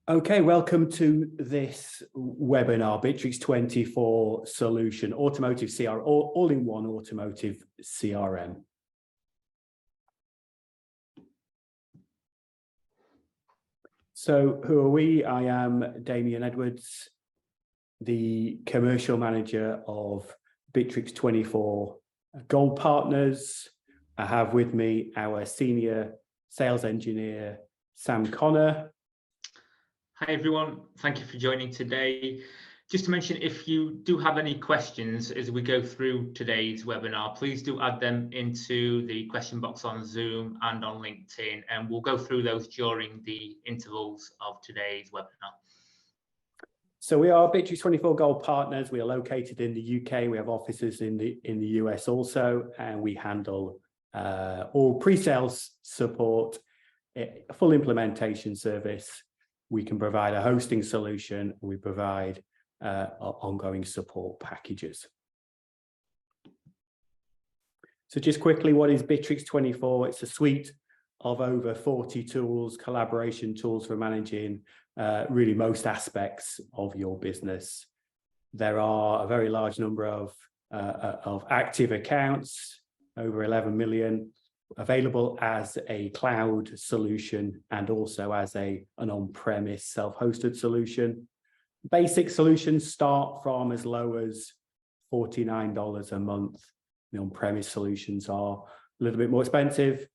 Okay, welcome to this webinar, Bitrix24 solution, Automotive CRM, all-in-one Automotive CRM. So who are we? I am Damien Edwards, the commercial manager of Bitrix24 Gold Partners. I have with me our senior sales engineer, Sam Connor. Hi everyone, thank you for joining today. Just to mention, if you do have any questions as we go through today's webinar, please do add them into the question box on Zoom and on LinkedIn, and we'll go through those during the intervals of today's webinar. So we are Bitrix24 Gold Partners. We are located in the UK. We have offices in the US also, and we handle all pre-sales support, a full implementation service. We can provide a hosting solution. We provide ongoing support packages. So just quickly, what is Bitrix24? It's a suite of over 40 tools, collaboration tools for managing really most aspects of your business. There are a very large number of active accounts, over 11 million, available as a cloud solution and also as an on-premise self-hosted solution. Basic solutions start from as low as $49 a month. The on-premise solutions are a little bit more expensive,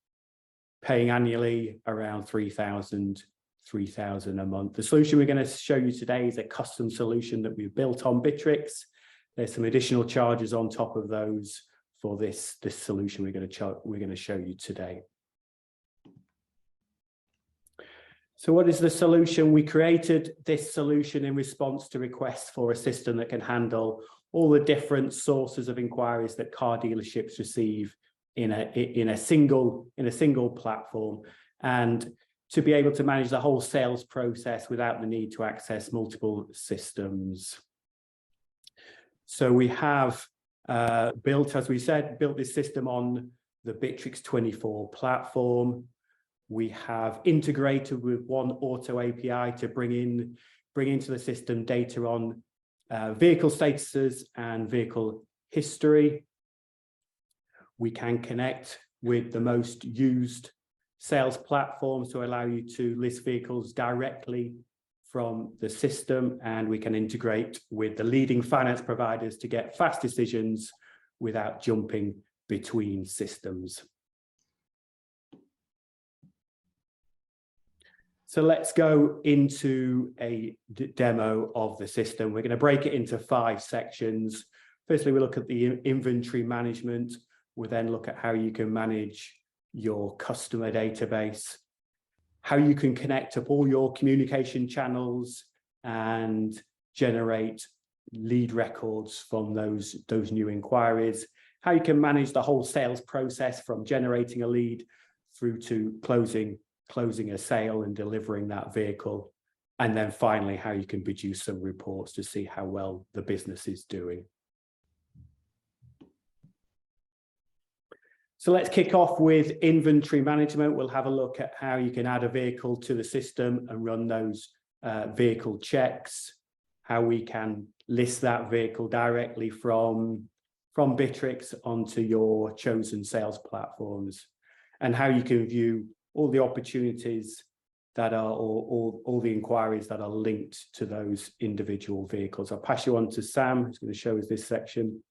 paying annually around $3,000 a month. The solution we're going to show you today is a custom solution that we've built on Bitrix. There's some additional charges on top of those for this solution we're going to show you today. So what is the solution? We created this solution in response to requests for a system that can handle all the different sources of inquiries that car dealerships receive in a single platform, and to be able to manage the whole sales process without the need to access multiple systems. So we have built this system on the Bitrix24 platform. We have integrated with one auto API to bring into the system data on vehicle statuses and vehicle history. We can connect with the most used sales platforms to allow you to list vehicles directly from the system, and we can integrate with the leading finance providers to get fast decisions without jumping between systems. So let's go into a demo of the system. We're going to break it into 5 sections. Firstly, we look at the inventory management. We'll then look at how you can manage your customer database, how you can connect up all your communication channels and generate lead records from those new inquiries, how you can manage the whole sales process from generating a lead through to closing a sale and delivering that vehicle, and then finally how you can produce some reports to see how well the business is doing. So let's kick off with inventory management. We'll have a look at how you can add a vehicle to the system and run those vehicle checks, how we can list that vehicle directly from Bitrix onto your chosen sales platforms, and how you can view all the opportunities that are, or all the inquiries that are linked to those individual vehicles. I'll pass you on to Sam, who's going to show us this section.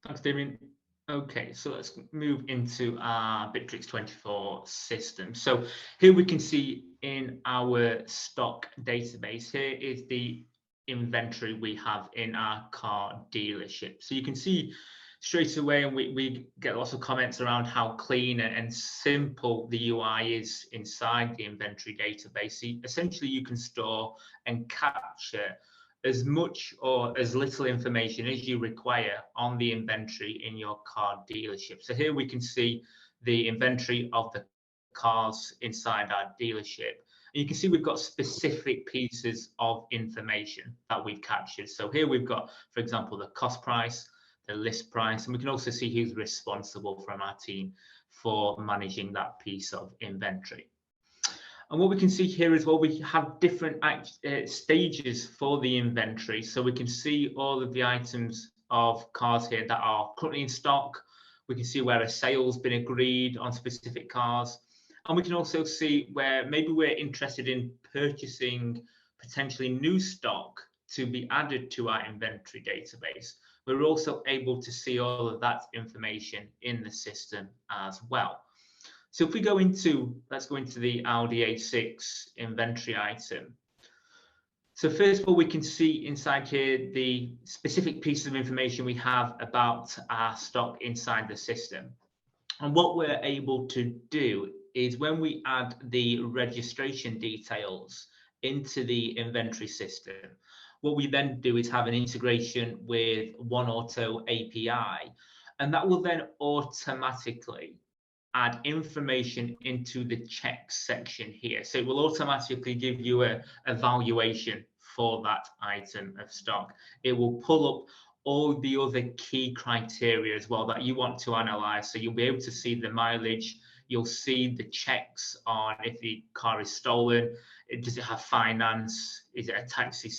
Thanks, Damien. Okay, so let's move into our Bitrix24 system. So here we can see in our stock database, here is the inventory we have in our car dealership. So you can see straight away, and we get lots of comments around how clean and simple the UI is inside the inventory database. So essentially, you can store and capture as much or as little information as you require on the inventory in your car dealership. So here we can see the inventory of the cars inside our dealership. And you can see we've got specific pieces of information that we've captured. So here we've got, for example, the cost price, the list price, and we can also see who's responsible from our team for managing that piece of inventory. And what we can see here as well, we have different stages for the inventory. So we can see all of the items of cars here that are currently in stock. We can see where a sale's been agreed on specific cars. And we can also see where maybe we're interested in purchasing potentially new stock to be added to our inventory database. We're also able to see all of that information in the system as well. So if we go into, let's go into the Audi A6 inventory item. So first of all, we can see inside here the specific pieces of information we have about our stock inside the system. And what we're able to do is when we add the registration details into the inventory system, what we then do is have an integration with OneAuto API, and that will then automatically add information into the checks section here. So it will automatically give you a valuation for that item of stock. It will pull up all the other key criteria as well that you want to analyze. So you'll be able to see the mileage, you'll see the checks on if the car is stolen, does it have finance, is it a taxi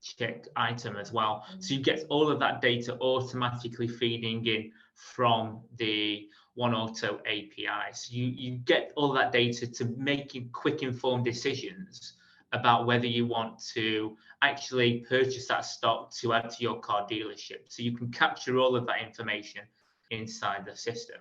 checked item as well. So you get all of that data automatically feeding in from the OneAuto API. So you get all that data to making quick informed decisions about whether you want to actually purchase that stock to add to your car dealership. So you can capture all of that information inside the system.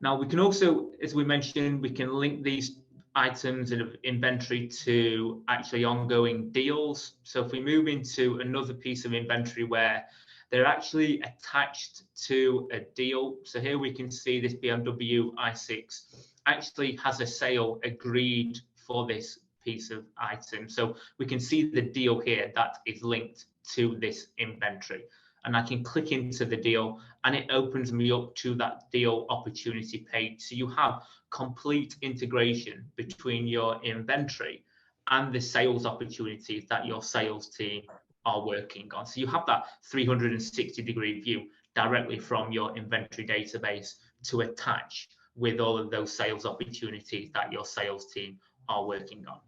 Now we can also, as we mentioned, we can link these items in inventory to actually ongoing deals. So if we move into another piece of inventory where they're actually attached to a deal. So here we can see this BMW i6 actually has a sale agreed for this piece of item. So we can see the deal here that is linked to this inventory. And I can click into the deal and it opens me up to that deal opportunity page. So you have complete integration between your inventory and the sales opportunities that your sales team are working on. So you have that 360-degree view directly from your inventory database to attach with all of those sales opportunities that your sales team are working on.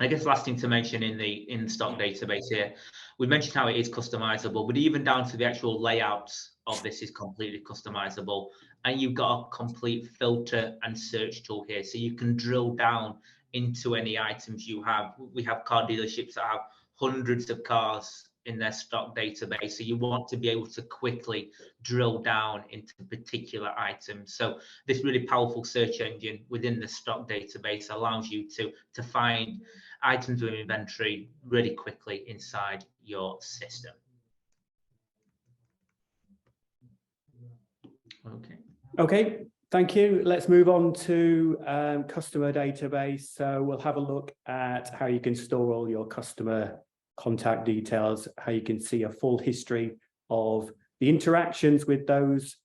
I guess the last thing to mention in the stock database here, we mentioned how it is customizable, but even down to the actual layouts of this is completely customizable. And you've got a complete filter and search tool here. So you can drill down into any items you have. We have car dealerships that have hundreds of cars in their stock database. So you want to be able to quickly drill down into particular items. So this really powerful search engine within the stock database allows you to find items of inventory really quickly inside your system. Okay, thank you. Let's move on to customer database. So we'll have a look at how you can store all your customer contact details, how you can see a full history of the interactions with those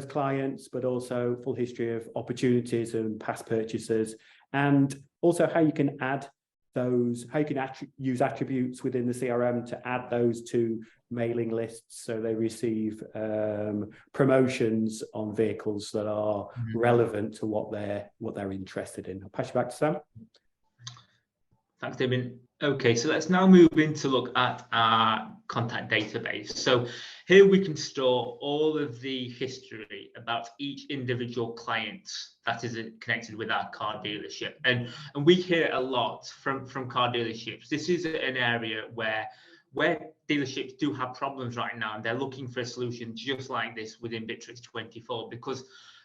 clients, but also full history of opportunities and past purchases, and also how you can add those, how you can use attributes within the CRM to add those to mailing lists so they receive promotions on vehicles that are relevant to what they're interested in. I'll pass you back to Sam. Thanks, Damien. Okay, so let's now move in to look at our contact database. So here we can store all of the history about each individual client that is connected with our car dealership. And we hear a lot from car dealerships. This is an area where dealerships do have problems right now, and they're looking for a solution just like this within Bitrix24, because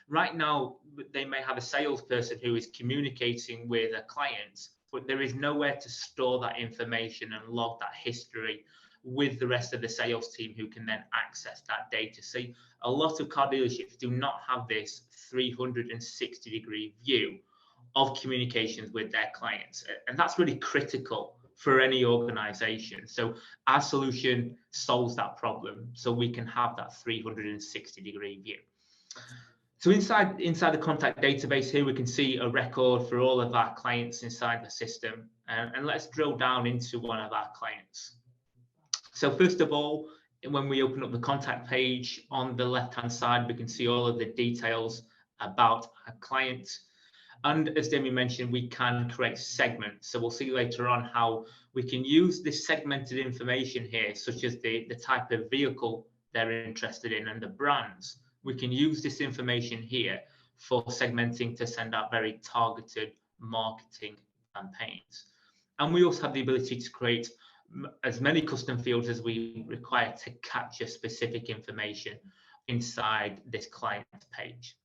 right now they may have a salesperson who is communicating with a client, but there is nowhere to store that information and log that history with the rest of the sales team who can then access that data. So a lot of car dealerships do not have this 360-degree view of communications with their clients. And that's really critical for any organization. So our solution solves that problem so we can have that 360-degree view. So inside the contact database here, we can see a record for all of our clients inside the system. And let's drill down into one of our clients. So first of all, when we open up the contact page on the left-hand side, we can see all of the details about a client. And as Damien mentioned, we can create segments. So we'll see later on how we can use this segmented information here, such as the type of vehicle they're interested in and the brands. We can use this information here for segmenting to send out very targeted marketing campaigns. And we also have the ability to create as many custom fields as we require to capture specific information inside this client page.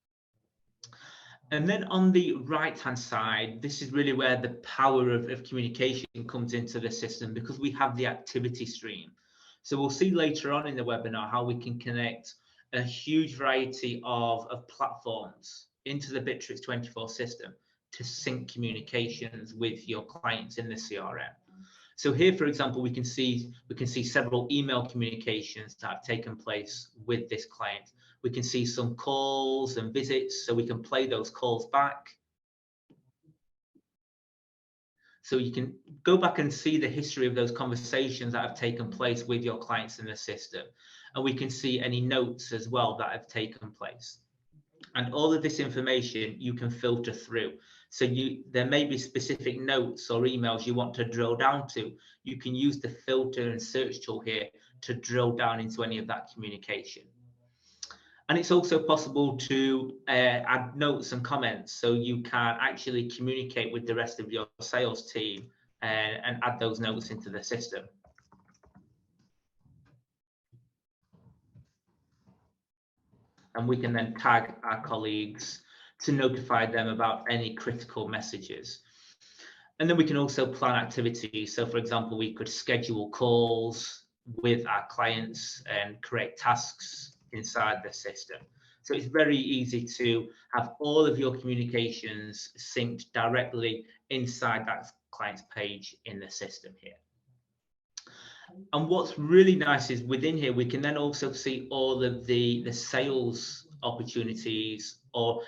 And then on the right-hand side, this is really where the power of communication comes into the system, because we have the activity stream. So we'll see later on in the webinar how we can connect a huge variety of platforms into the Bitrix24 system to sync communications with your clients in the CRM. So here, for example, we can see several email communications that have taken place with this client. We can see some calls and visits, so we can play those calls back. So you can go back and see the history of those conversations that have taken place with your clients in the system. And we can see any notes as well that have taken place. And all of this information you can filter through. So there may be specific notes or emails you want to drill down to. You can use the filter and search tool here to drill down into any of that communication. And it's also possible to add notes and comments, so you can actually communicate with the rest of your sales team and add those notes into the system. And we can then tag our colleagues to notify them about any critical messages. And then we can also plan activities. So for example, we could schedule calls with our clients and create tasks inside the system. So it's very easy to have all of your communications synced directly inside that client's page in the system here. And what's really nice is within here, we can then also see all of the sales opportunities or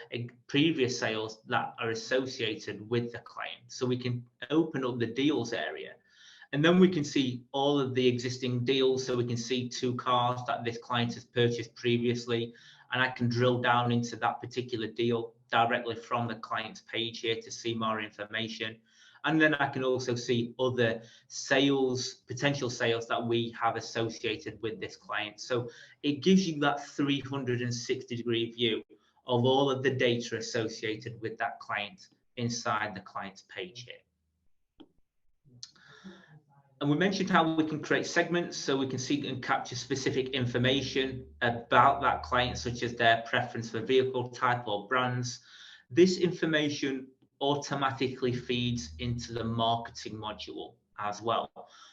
previous sales that are associated with the client. So we can open up the deals area, and then we can see all of the existing deals. So we can see 2 cars that this client has purchased previously, and I can drill down into that particular deal directly from the client's page here to see more information. And then I can also see other sales, potential sales that we have associated with this client. So it gives you that 360-degree view of all of the data associated with that client inside the client's page here. And we mentioned how we can create segments, so we can see and capture specific information about that client, such as their preference for vehicle type or brands. This information automatically feeds into the marketing module as well.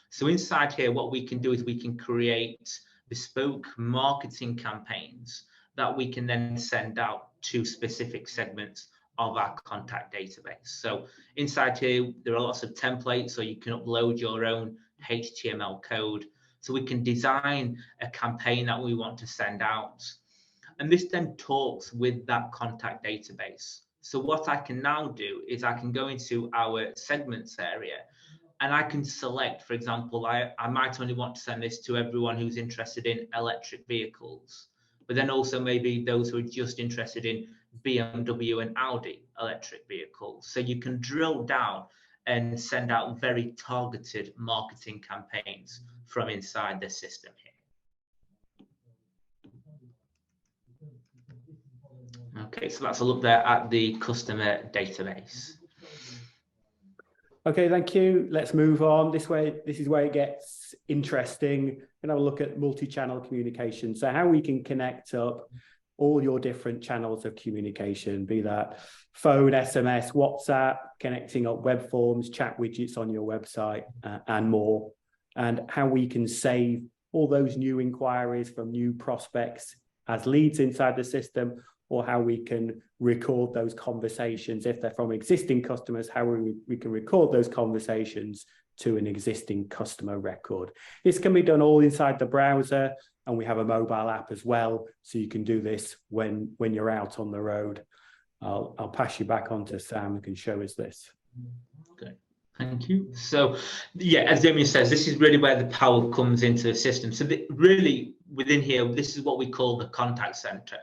So inside here, what we can do is we can create bespoke marketing campaigns that we can then send out to specific segments of our contact database. So inside here, there are lots of templates, so you can upload your own HTML code. So we can design a campaign that we want to send out. And this then talks with that contact database. So what I can now do is I can go into our segments area, and I can select, for example, I might only want to send this to everyone who's interested in electric vehicles, but then also maybe those who are just interested in BMW and Audi electric vehicles. So you can drill down and send out very targeted marketing campaigns from inside the system here. Okay, so that's a look there at the customer database. Okay, thank you. Let's move on. This is where it gets interesting. And have a look at multi-channel communication. So how we can connect up all your different channels of communication, be that phone, SMS, WhatsApp, connecting up web forms, chat widgets on your website, and more. And how we can save all those new inquiries from new prospects as leads inside the system, or how we can record those conversations. If they're from existing customers, how we can record those conversations to an existing customer record. This can be done all inside the browser, and we have a mobile app as well, so you can do this when you're out on the road. I'll pass you back on to Sam, who can show us this. Okay, thank you. So yeah, as Damien says, this is really where the power comes into the system. So really within here, this is what we call the contact center.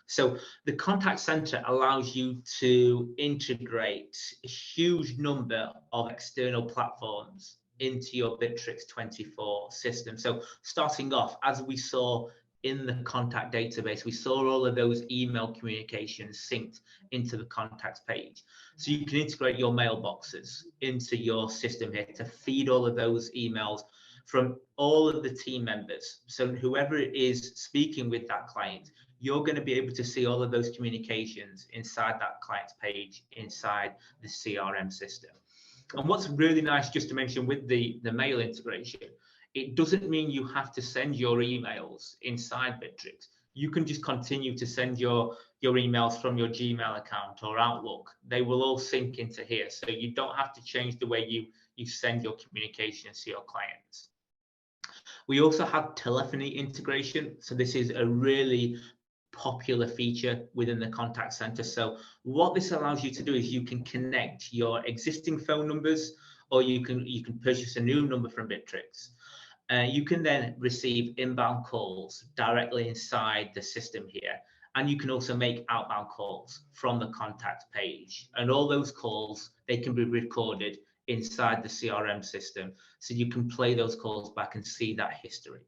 So the contact center allows you to integrate a huge number of external platforms into your Bitrix24 system. So starting off, as we saw in the contact database, we saw all of those email communications synced into the contacts page. So you can integrate your mailboxes into your system here to feed all of those emails from all of the team members. So whoever is speaking with that client, you're going to be able to see all of those communications inside that client's page, inside the CRM system. And what's really nice, just to mention with the mail integration, it doesn't mean you have to send your emails inside Bitrix. You can just continue to send your emails from your Gmail account or Outlook. They will all sync into here. So you don't have to change the way you send your communications to your clients. We also have telephony integration. So this is a really popular feature within the contact center. So what this allows you to do is you can connect your existing phone numbers, or you can purchase a new number from Bitrix. You can then receive inbound calls directly inside the system here. And you can also make outbound calls from the contact page. And all those calls, they can be recorded inside the CRM system. So you can play those calls back and see that history.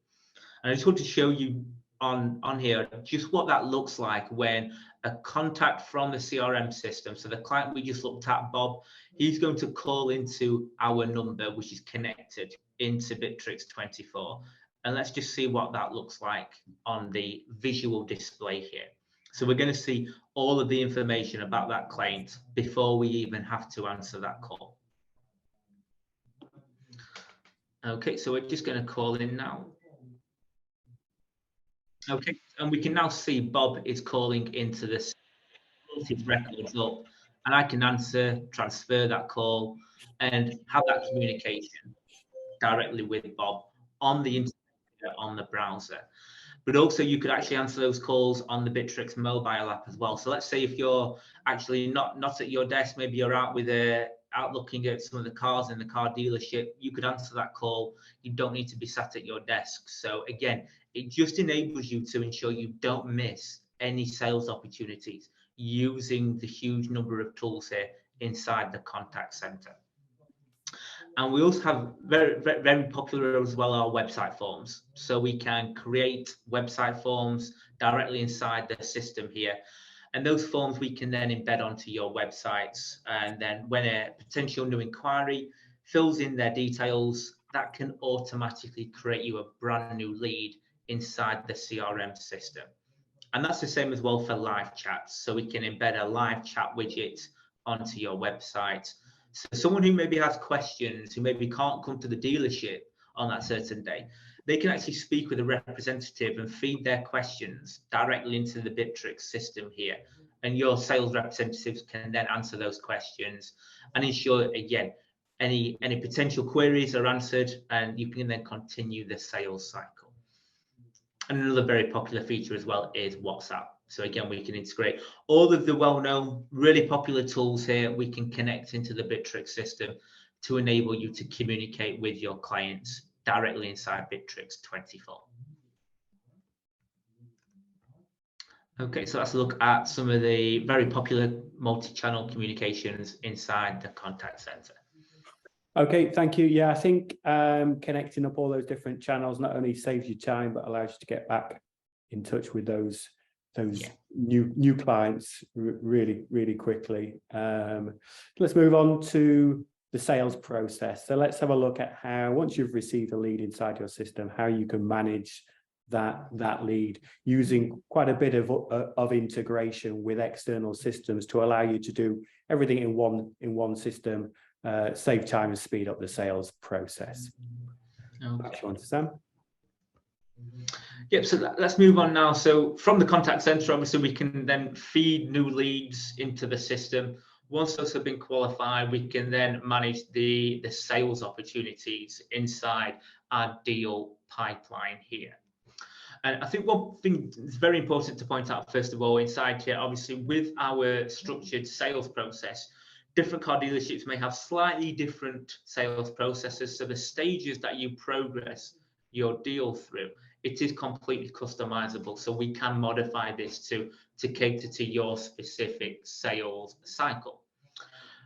And I just want to show you on here just what that looks like when a contact from the CRM system, so the client we just looked at, Bob, he's going to call into our number, which is connected into Bitrix24. And let's just see what that looks like on the visual display here. So we're going to see all of the information about that client before we even have to answer that call. Okay, so we're just going to call in now. Okay, and we can now see Bob is calling into this, his records up, and I can answer, transfer that call, and have that communication directly with Bob on the internet, on the browser. But also you could actually answer those calls on the Bitrix mobile app as well. So let's say if you're actually not at your desk, maybe you're out looking at some of the cars in the car dealership, you could answer that call. You don't need to be sat at your desk. So again, it just enables you to ensure you don't miss any sales opportunities using the huge number of tools here inside the contact center. And we also have very popular as well our website forms. So we can create website forms directly inside the system here. And those forms we can then embed onto your websites. And then when a potential new inquiry fills in their details, that can automatically create you a brand new lead inside the CRM system. And that's the same as well for live chats. So we can embed a live chat widget onto your website. So someone who maybe has questions, who maybe can't come to the dealership on that certain day, they can actually speak with a representative and feed their questions directly into the Bitrix system here. And your sales representatives can then answer those questions and ensure, again, any potential queries are answered, and you can then continue the sales cycle. And another very popular feature as well is WhatsApp. So again, we can integrate all of the well-known, really popular tools here. We can connect into the Bitrix system to enable you to communicate with your clients directly inside Bitrix24. Okay, so let's look at some of the very popular multi-channel communications inside the contact center. Okay, thank you. Yeah, I think connecting up all those different channels not only saves you time, but allows you to get back in touch with those new clients really quickly. Let's move on to the sales process. So let's have a look at how, once you've received a lead inside your system, how you can manage that lead using quite a bit of integration with external systems to allow you to do everything in one system, save time and speed up the sales process. Back on to Sam. Yep, so let's move on now. So from the contact center, obviously we can then feed new leads into the system. Once those have been qualified, we can then manage the sales opportunities inside our deal pipeline here. And I think one thing that's very important to point out, first of all, inside here, obviously with our structured sales process, different car dealerships may have slightly different sales processes. So the stages that you progress your deal through it is completely customizable. So we can modify this to cater to your specific sales cycle.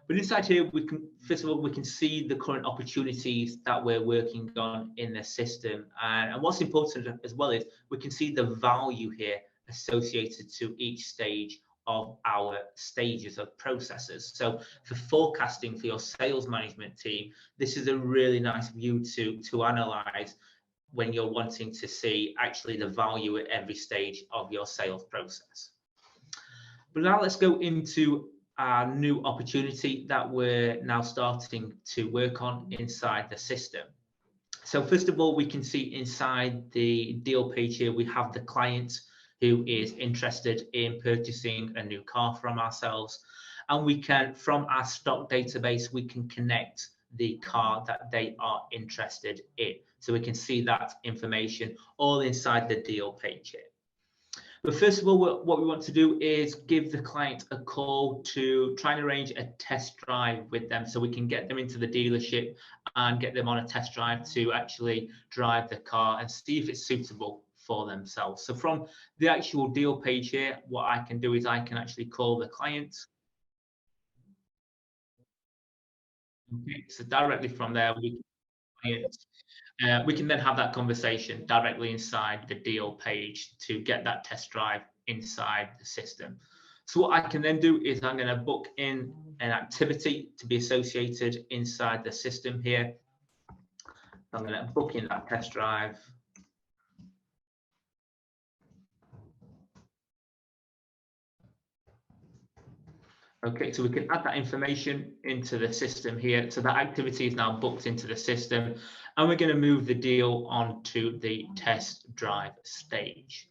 But inside here, we can, first of all, we can see the current opportunities that we're working on in the system. And what's important as well is we can see the value here associated to each stage of our stages of processes. So for forecasting for your sales management team, this is a really nice view to analyze when you're wanting to see actually the value at every stage of your sales process. But now let's go into a new opportunity that we're now starting to work on inside the system. So first of all, we can see inside the deal page here, we have the client who is interested in purchasing a new car from ourselves. And we can, from our stock database, we can connect the car that they are interested in. So we can see that information all inside the deal page here. But first of all, what we want to do is give the client a call to try and arrange a test drive with them so we can get them into the dealership and get them on a test drive to actually drive the car and see if it's suitable for themselves. So from the actual deal page here, what I can do is I can actually call the client. Okay, so directly from there, we can then have that conversation directly inside the deal page to get that test drive inside the system. So what I can then do is I'm going to book in an activity to be associated inside the system here. I'm going to book in that test drive. Okay, so we can add that information into the system here. So that activity is now booked into the system, and we're going to move the deal onto the test drive stage.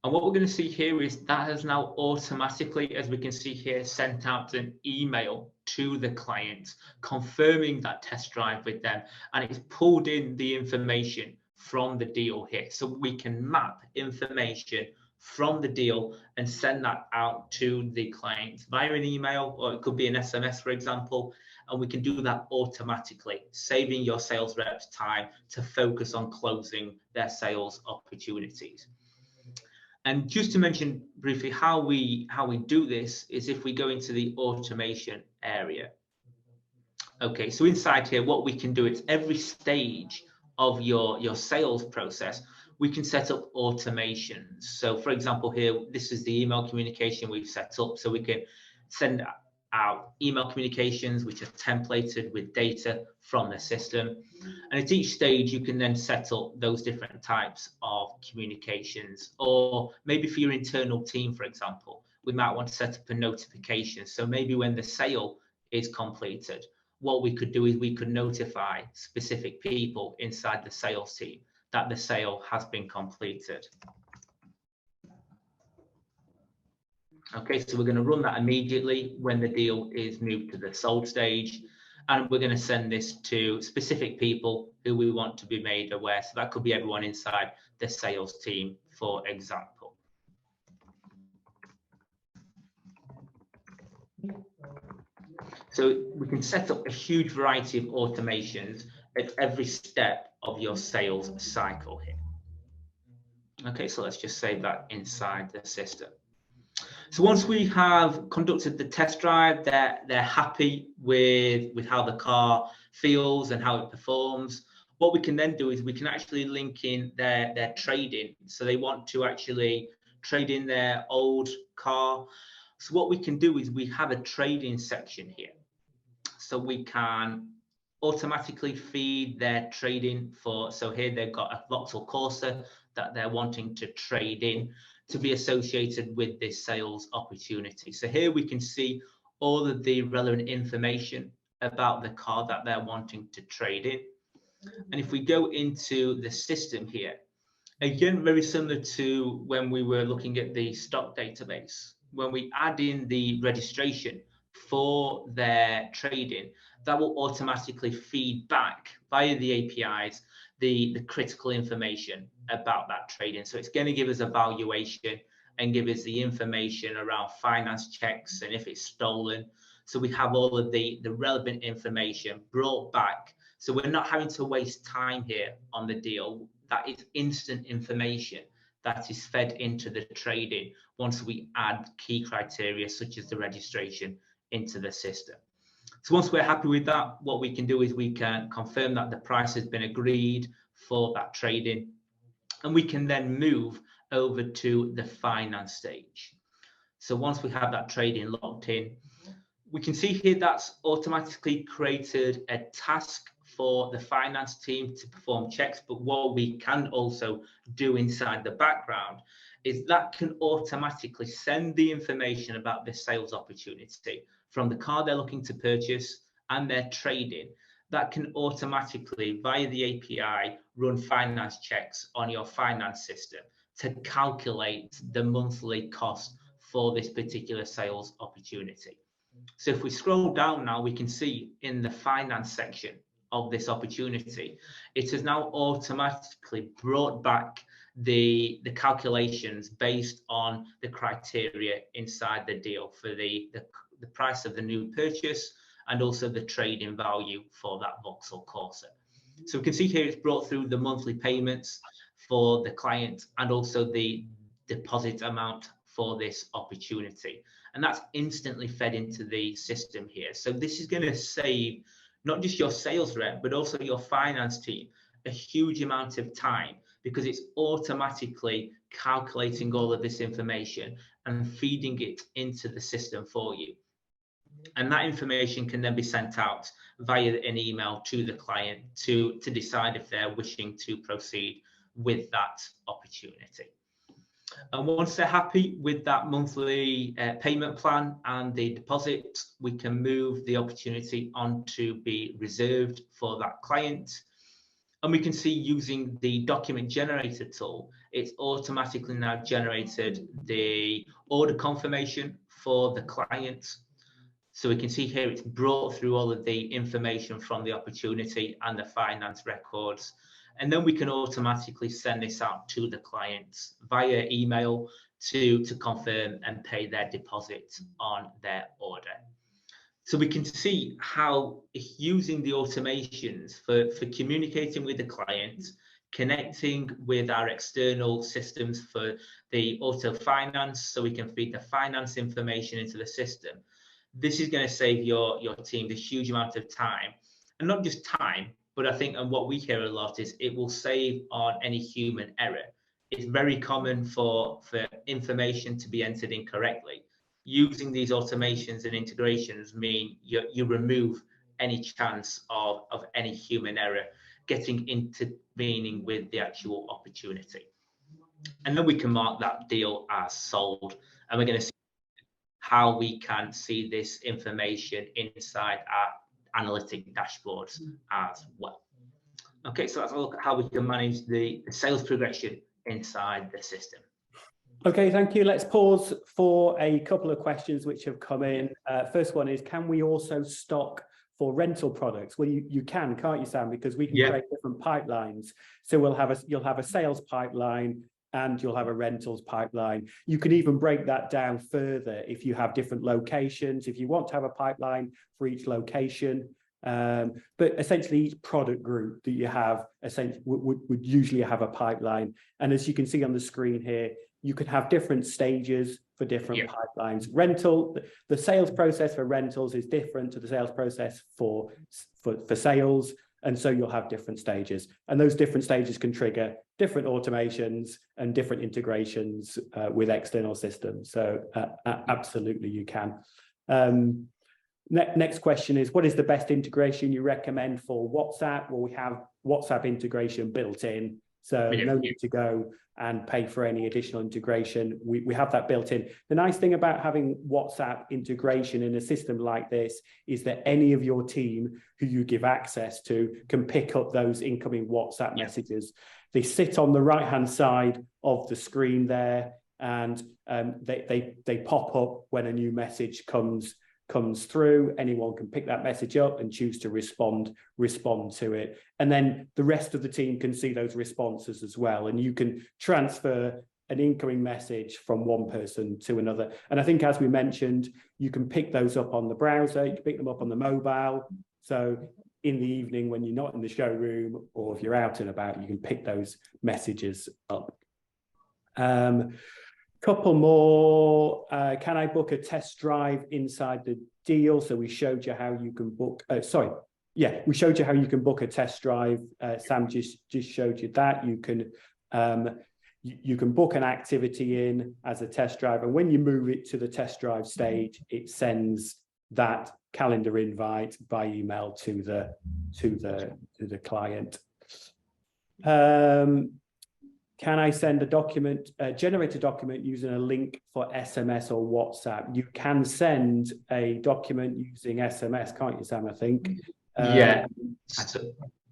And what we're going to see here is that has now automatically, as we can see here, sent out an email to the client confirming that test drive with them, and it's pulled in the information from the deal here. So we can map information from the deal and send that out to the client via an email, or it could be an SMS, for example, and we can do that automatically, saving your sales reps time to focus on closing their sales opportunities. And just to mention briefly how we do this is if we go into the automation area. Okay, so inside here, what we can do is every stage of your sales process, we can set up automations. So for example, here, this is the email communication we've set up. So we can send out email communications, which are templated with data from the system. And at each stage, you can then set up those different types of communications. Or maybe for your internal team, for example, we might want to set up a notification. So maybe when the sale is completed, what we could do is we could notify specific people inside the sales team that the sale has been completed. Okay, so we're going to run that immediately when the deal is moved to the sold stage, and we're going to send this to specific people who we want to be made aware. So that could be everyone inside the sales team, for example. So we can set up a huge variety of automations at every step of your sales cycle here. Okay, so let's just save that inside the system. So once we have conducted the test drive, they're happy with how the car feels and how it performs. What we can then do is we can actually link in their trade-in. So they want to actually trade in their old car. So what we can do is we have a trade-in section here. So we can automatically feed their trade-in for, so here they've got a Vauxhall Corsa that they're wanting to trade in to be associated with this sales opportunity. So here we can see all of the relevant information about the car that they're wanting to trade in. And if we go into the system here, again, very similar to when we were looking at the stock database, when we add in the registration for their trade-in, that will automatically feed back via the APIs the critical information about that trade-in. So it's going to give us a valuation and give us the information around finance checks and if it's stolen. So we have all of the relevant information brought back. So we're not having to waste time here on the deal. that is instant information that is fed into the trading once we add key criteria such as the registration into the system. So once we're happy with that, what we can do is we can confirm that the price has been agreed for that trading, and we can then move over to the finance stage. So once we have that trading locked in, we can see here that's automatically created a task for the finance team to perform checks. But what we can also do inside the background is that can automatically send the information about the sales opportunity from the car they're looking to purchase and their trading. That can automatically, via the API, run finance checks on your finance system to calculate the monthly cost for this particular sales opportunity. So if we scroll down now, we can see in the finance section of this opportunity, it has now automatically brought back the calculations based on the criteria inside the deal for the price of the new purchase and also the trading value for that Vauxhall Corsa. So we can see here it's brought through the monthly payments for the client and also the deposit amount for this opportunity. And that's instantly fed into the system here. So this is going to save not just your sales rep, but also your finance team a huge amount of time, because it's automatically calculating all of this information and feeding it into the system for you. And that information can then be sent out via an email to the client to decide if they're wishing to proceed with that opportunity. And once they're happy with that monthly payment plan and the deposit, we can move the opportunity on to be reserved for that client. And we can see using the document generator tool, it's automatically now generated the order confirmation for the client. So we can see here it's brought through all of the information from the opportunity and the finance records. And then we can automatically send this out to the clients via email to confirm and pay their deposit on their order. So we can see how using the automations for communicating with the client, connecting with our external systems for the auto finance, so we can feed the finance information into the system. This is going to save your team a huge amount of time, and not just time, but I think, and what we hear a lot is it will save on any human error. It's very common for information to be entered incorrectly. Using these automations and integrations mean you remove any chance of any human error getting intervening with the actual opportunity. And then we can mark that deal as sold, and we're going to see how we can see this information inside our analytic dashboards as well. Okay, so let's look at how we can manage the sales progression inside the system. Okay, thank you. Let's pause for a couple of questions which have come in. First one is, can we also stock for rental products? Well, you can, can't you, Sam? Because we can create different pipelines. So you'll have a sales pipeline and you'll have a rentals pipeline. You can even break that down further if you have different locations, if you want to have a pipeline for each location. But essentially each product group that you have would usually have a pipeline. And as you can see on the screen here, you could have different stages for different pipelines. The sales process for rentals is different to the sales process for sales. And so you'll have different stages, and those different stages can trigger different automations and different integrations with external systems. So absolutely you can. Next question is, what is the best integration you recommend for WhatsApp? Well, we have WhatsApp integration built in, so no need to go and pay for any additional integration. We have that built in. The nice thing about having WhatsApp integration in a system like this is that any of your team who you give access to can pick up those incoming WhatsApp messages. They sit on the right-hand side of the screen there, and they pop up when a new message comes through. Anyone can pick that message up and choose to respond to it, and then the rest of the team can see those responses as well, and you can transfer an incoming message from one person to another. And I think, as we mentioned, you can pick those up on the browser, you can pick them up on the mobile. So in the evening when you're not in the showroom, or if you're out and about, you can pick those messages up. Couple more. Can I book a test drive inside the deal? So we showed you how you can book. We showed you how you can book a test drive. Sam just showed you that you can book an activity in as a test drive, and when you move it to the test drive stage, it sends that calendar invite by email to the client. Can I send a document, generate a document using a link for SMS or WhatsApp? You can send a document using SMS, can't you, Sam? I think. Yeah.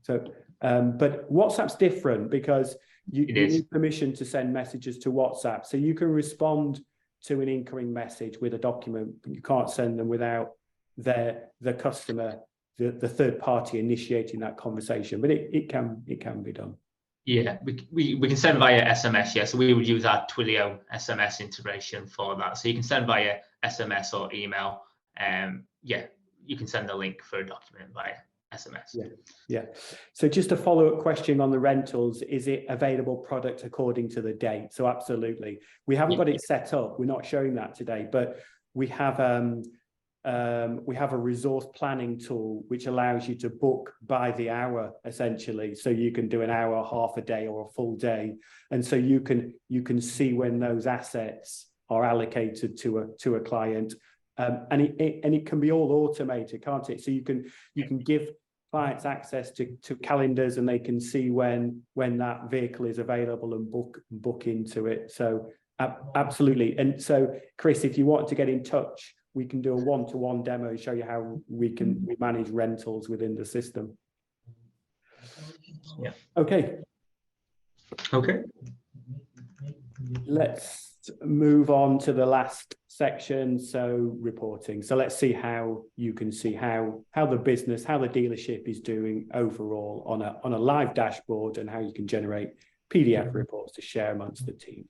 But WhatsApp's different because you need permission to send messages to WhatsApp. So you can respond to an incoming message with a document, but you can't send them without the customer, the third party initiating that conversation. But it can be done. Yeah, we can send via SMS, yeah. So we would use our Twilio SMS integration for that. So you can send via SMS or email. Yeah, you can send a link for a document via SMS. Yeah. So just a follow-up question on the rentals, is it available product according to the date? So absolutely. We haven't got it set up. We're not showing that today, but we have a resource planning tool which allows you to book by the hour, essentially. So you can do an hour, half a day, or a full day, and so you can see when those assets are allocated to a client, and it can be all automated, can't it? So you can give clients access to calendars, and they can see when that vehicle is available and book into it. So absolutely. And so, Chris, if you want to get in touch, we can do a one-to-one demo and show you how we manage rentals within the system. Yeah. Okay. Okay. Let's move on to the last section. So reporting. So let's see how you can see how the business, how the dealership is doing overall on a live dashboard, and how you can generate PDF reports to share amongst the team.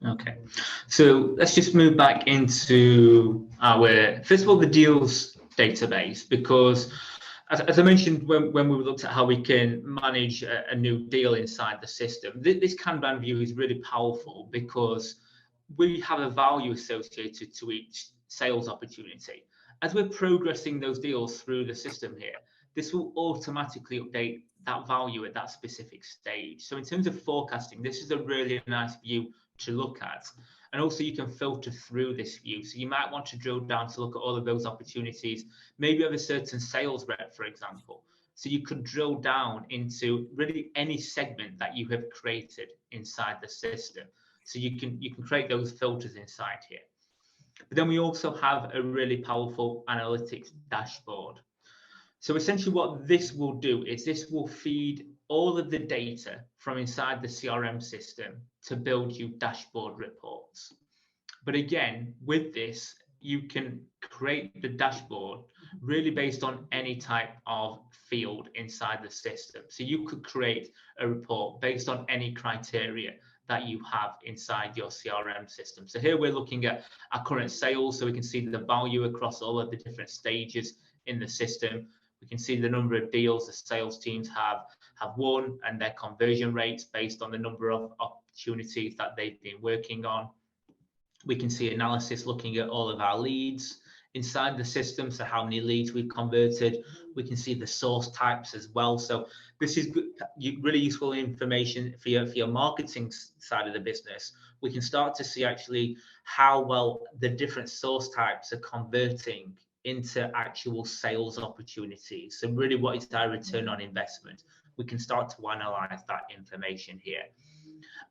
Okay, so let's just move back into our, first of all, the deals database, because as I mentioned when we looked at how we can manage a new deal inside the system, this Kanban view is really powerful because we have a value associated to each sales opportunity. As we're progressing those deals through the system here, this will automatically update that value at that specific stage. So in terms of forecasting, this is a really nice view to look at. And also you can filter through this view. So you might want to drill down to look at all of those opportunities. Maybe you have a certain sales rep, for example. So you could drill down into really any segment that you have created inside the system. So you can create those filters inside here. But then we also have a really powerful analytics dashboard. So essentially what this will do is this will feed all of the data from inside the CRM system to build you dashboard reports. But again, with this, you can create the dashboard really based on any type of field inside the system. So you could create a report based on any criteria that you have inside your CRM system. So here we're looking at our current sales, so we can see the value across all of the different stages in the system. We can see the number of deals the sales teams have won and their conversion rates based on the number of opportunities that they've been working on. We can see analysis looking at all of our leads inside the system, so how many leads we've converted. We can see the source types as well. So this is really useful information for your marketing side of the business. We can start to see actually how well the different source types are converting into actual sales opportunities. So really, what is our return on investment? We can start to analyze that information here.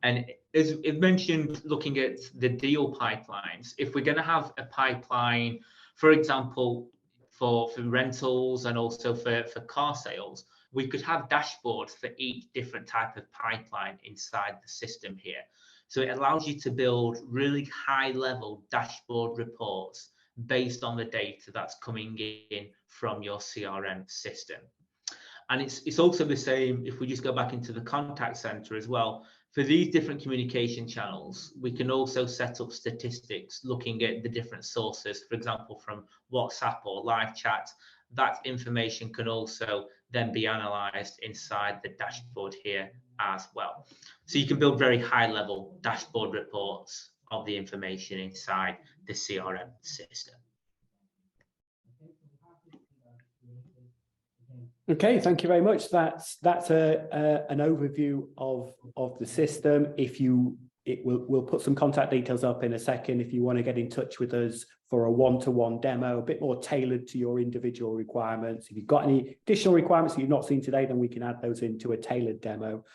And as it mentioned, looking at the deal pipelines, if we're going to have a pipeline, for example, for rentals and also for car sales, we could have dashboards for each different type of pipeline inside the system here. So it allows you to build really high-level dashboard reports based on the data that's coming in from your CRM system. And it's also the same if we just go back into the contact center as well. For these different communication channels, we can also set up statistics looking at the different sources, for example, from WhatsApp or live chat, that information can also then be analyzed inside the dashboard here as well. So you can build very high level dashboard reports of the information inside the CRM system. Okay, thank you very much. That's an overview of the system. We'll put some contact details up in a second if you want to get in touch with us for a one-to-one demo, a bit more tailored to your individual requirements. If you've got any additional requirements that you've not seen today, then we can add those into a tailored demo.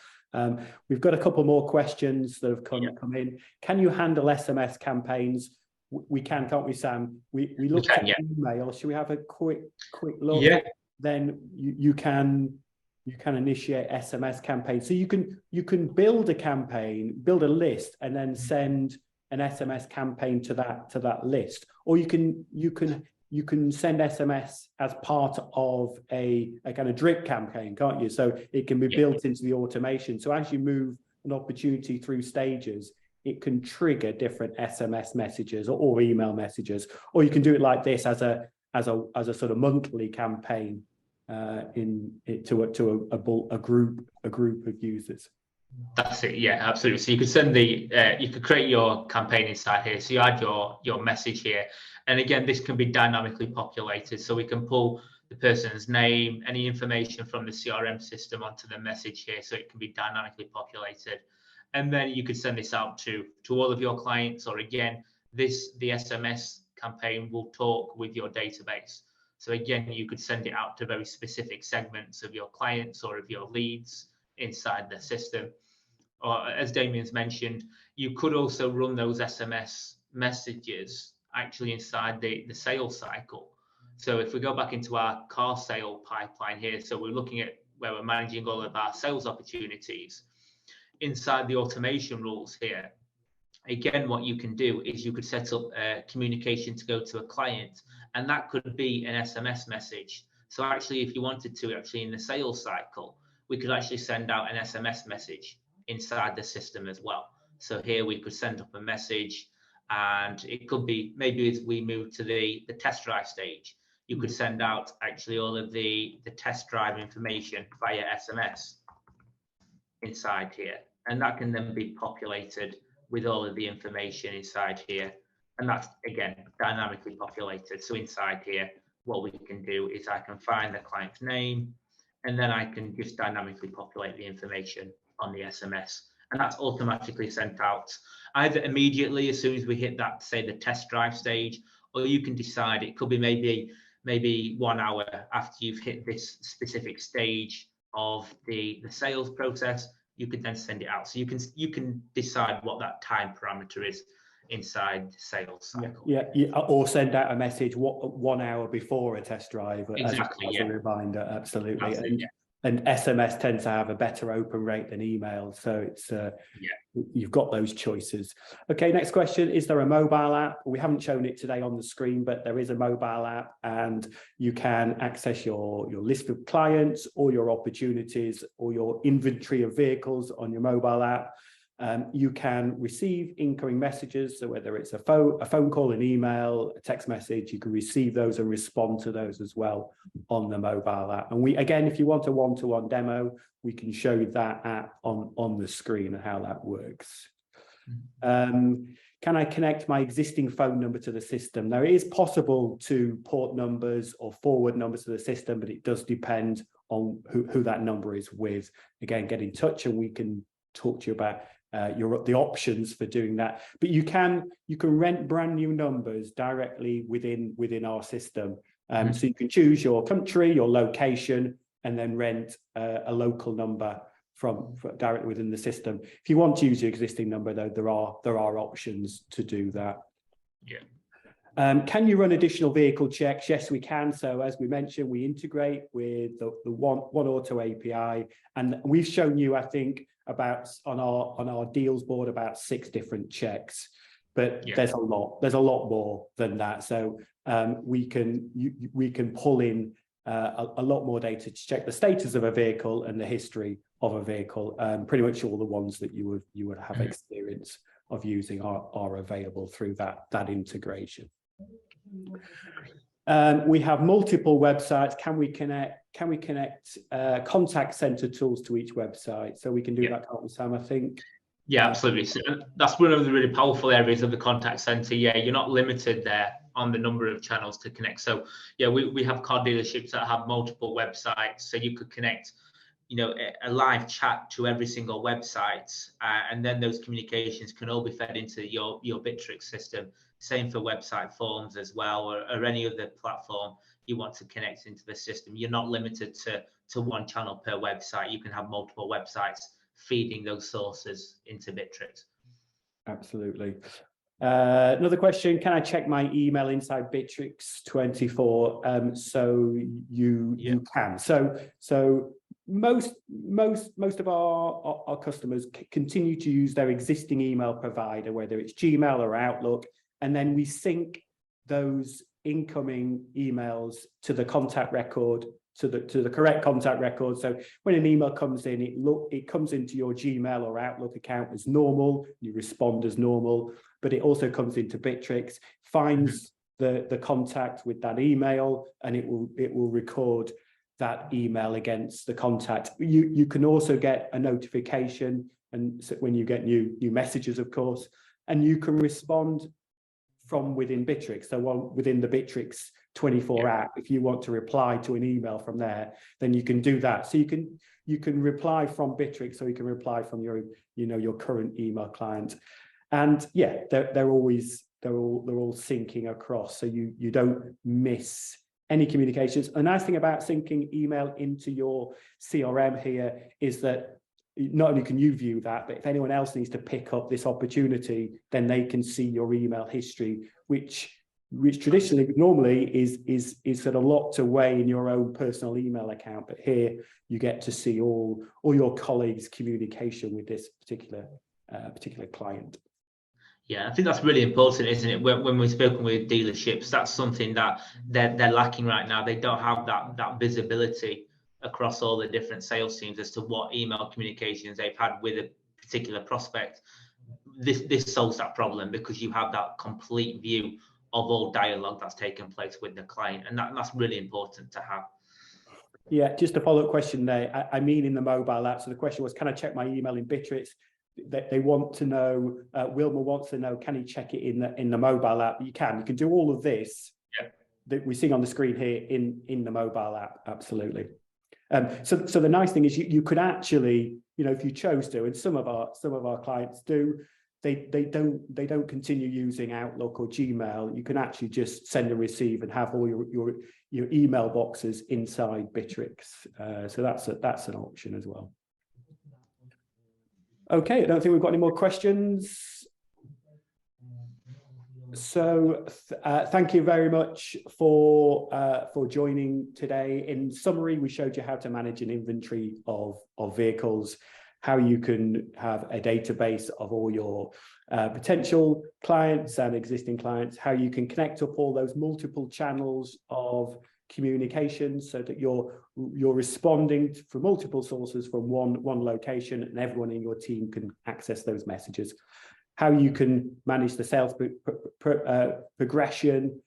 We've got a couple more questions that have come in. Can you handle SMS campaigns? We can, can't we, Sam? We looked at email. Should we have a quick look? Yeah. Then you can initiate SMS campaigns. So you can build a campaign, build a list, and then send an SMS campaign to that list. Or you can send SMS as part of a kind of drip campaign, can't you? So it can be built into the automation. So as you move an opportunity through stages, it can trigger different SMS messages or email messages. Or you can do it like this as a sort of monthly campaign to a group of users. That's it. Yeah, absolutely. So you could send you could create your campaign inside here. So you add your message here, and again, this can be dynamically populated. So we can pull the person's name, any information from the CRM system onto the message here, so it can be dynamically populated. And then you could send this out to all of your clients, or again, the SMS campaign will talk with your database. So again, you could send it out to very specific segments of your clients or of your leads inside the system. Or as Damien's mentioned, you could also run those SMS messages actually inside the sales cycle. So if we go back into our car sale pipeline here, so we're looking at where we're managing all of our sales opportunities inside the automation rules here. Again, what you can do is you could set up a communication to go to a client, and that could be an SMS message. So actually, if you wanted to, actually in the sales cycle, we could actually send out an SMS message inside the system as well. So here we could send up a message, and it could be maybe as we move to the test drive stage, you could send out actually all of the test drive information via SMS inside here, and that can then be populated with all of the information inside here, and that's again dynamically populated. So inside here, what we can do is I can find the client's name, and then I can just dynamically populate the information on the SMS, and that's automatically sent out either immediately as soon as we hit that, say, the test drive stage, or you can decide it could be maybe 1 hour after you've hit this specific stage of the sales process. You could then send it out. So you can decide what that time parameter is inside the sales cycle. Yeah, or send out a message 1 hour before a test drive as a reminder. Absolutely. And SMS tends to have a better open rate than email, so it's you've got those choices. Okay, next question: is there a mobile app? We haven't shown it today on the screen, but there is a mobile app, and you can access your list of clients or your opportunities or your inventory of vehicles on your mobile app. You can receive incoming messages, so whether it's a phone call, an email, a text message, you can receive those and respond to those as well on the mobile app. And again, if you want a one-to-one demo, we can show you that app on the screen and how that works. Can I connect my existing phone number to the system? Now, it is possible to port numbers or forward numbers to the system, but it does depend on who that number is with. Again, get in touch and we can talk to you about the options for doing that. But you can rent brand new numbers directly within our system. So you can choose your country, your location, and then rent a local number from directly within the system. If you want to use your existing number, though, there are options to do that. Can you run additional vehicle checks? Yes, we can. So as we mentioned, we integrate with the One Auto API, and we've shown you, I think, about on our deals board about 6 different checks, but there's a lot more than that. So we can pull in a lot more data to check the status of a vehicle and the history of a vehicle. Pretty much all the ones that you would have experience of using are available through that integration. We have multiple websites. Can we connect contact center tools to each website? So we can do that, can't we, Sam? I think. Yeah, absolutely. So that's one of the really powerful areas of the contact center. Yeah, you're not limited there on the number of channels to connect. So yeah, we have car dealerships that have multiple websites, so you could connect, you know, a live chat to every single website, and then those communications can all be fed into your Bitrix system. Same for website forms as well, or any other platform you want to connect into the system. You're not limited to one channel per website. You can have multiple websites feeding those sources into Bitrix. Absolutely. Another question: can I check my email inside Bitrix24? So you can. So most of our customers continue to use their existing email provider, whether it's Gmail or Outlook, and then we sync those incoming emails to the contact record, to the correct contact record. So when an email comes in, it comes into your Gmail or Outlook account as normal, you respond as normal, but it also comes into Bitrix, finds the contact with that email, and it will record that email against the contact. You can also get a notification, and so when you get new messages, of course, and you can respond from within Bitrix. So within the Bitrix24 app, if you want to reply to an email from there, then you can do that. So you can reply from Bitrix, or you can reply from your current email client. And yeah, they're all syncing across, so you don't miss any communications. The nice thing about syncing email into your CRM here is that not only can you view that, but if anyone else needs to pick up this opportunity, then they can see your email history, which traditionally, normally is sort of locked away in your own personal email account. But here you get to see all your colleagues' communication with this particular client. Yeah, I think that's really important, isn't it? When we've spoken with dealerships, that's something that they're lacking right now. They don't have that visibility across all the different sales teams as to what email communications they've had with a particular prospect. This solves that problem, because you have that complete view of all dialogue that's taken place with the client, and that's really important to have. Yeah, just a follow-up question there. I mean, in the mobile app. So the question was, can I check my email in Bitrix? They want to know, Wilma wants to know, can he check it in the mobile app? You can do all of this that we're seeing on the screen here in the mobile app. Absolutely. So the nice thing is you could actually, if you chose to, and some of our clients do, they don't continue using Outlook or Gmail. You can actually just send and receive and have all your email boxes inside Bitrix. So that's an option as well. Okay, I don't think we've got any more questions. So thank you very much for joining today. In summary, we showed you how to manage an inventory of vehicles, how you can have a database of all your potential clients and existing clients, how you can connect up all those multiple channels of communication so that you're responding from multiple sources from one location, and everyone in your team can access those messages. How you can manage the sales progression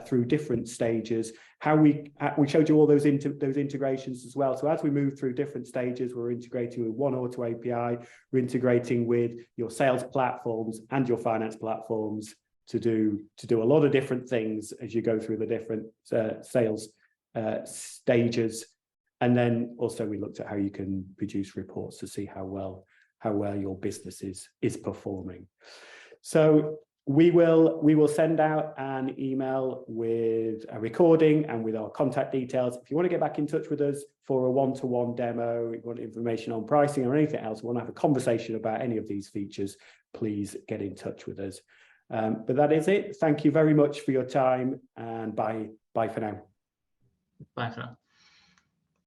through different stages. How we showed you all those integrations as well. So as we move through different stages, we're integrating with One Auto API, we're integrating with your sales platforms and your finance platforms to do a lot of different things as you go through the different sales stages. And then also we looked at how you can produce reports to see how well your business is performing. So we will send out an email with a recording and with our contact details. If you want to get back in touch with us for a one-to-one demo, you want information on pricing or anything else, want to have a conversation about any of these features, please get in touch with us. But that is it. Thank you very much for your time, and bye for now. Bye for now.